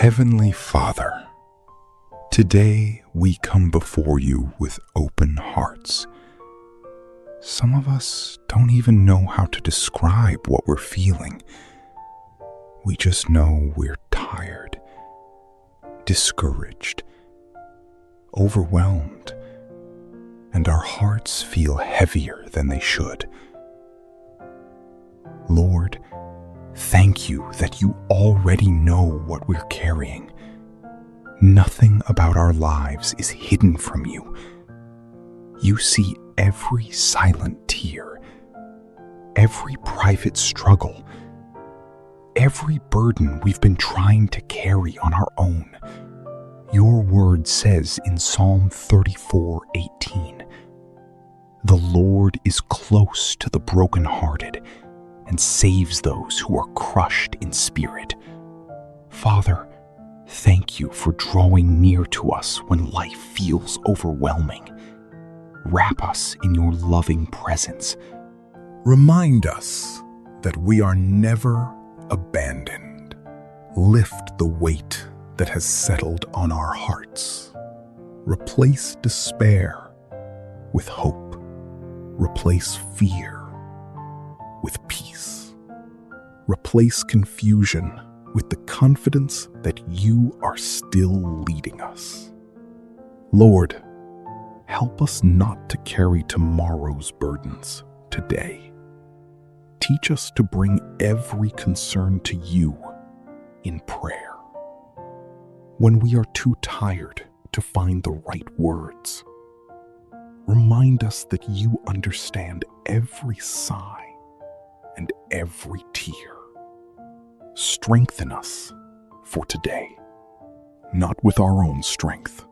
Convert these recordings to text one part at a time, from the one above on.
Heavenly Father, today we come before you with open hearts. Some of us don't even know how to describe what we're feeling. We just know we're tired, discouraged, overwhelmed, and our hearts feel heavier than they should. Lord, thank you that you already know what we're carrying. Nothing about our lives is hidden from you. You see every silent tear, every private struggle, every burden we've been trying to carry on our own. Your word says in Psalm 34:18, "The Lord is close to the brokenhearted and saves those who are crushed in spirit." Father, thank you for drawing near to us when life feels overwhelming. Wrap us in your loving presence. Remind us that we are never abandoned. Lift the weight that has settled on our hearts. Replace despair with hope. Replace fear with peace. Replace confusion with the confidence that you are still leading us. Lord, help us not to carry tomorrow's burdens today. Teach us to bring every concern to you in prayer. When we are too tired to find the right words, remind us that you understand every sigh and every tear. Strengthen us for today, not with our own strength,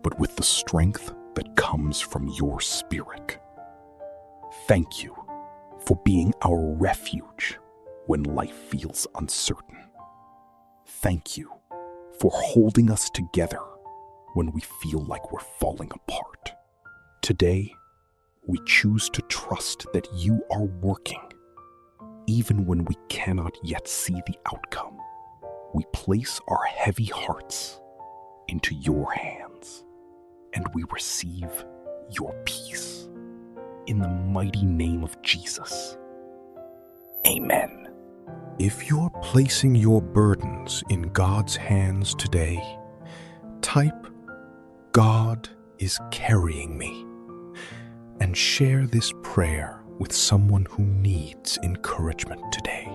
but with the strength that comes from your Spirit. Thank you for being our refuge when life feels uncertain. Thank you for holding us together when we feel like we're falling apart. Today, we choose to trust that you are working, even when we cannot yet see the outcome. We place our heavy hearts into your hands, and we receive your peace. In the mighty name of Jesus. Amen. If you're placing your burdens in God's hands today, type "God is carrying me" and share this prayer with someone who needs encouragement today.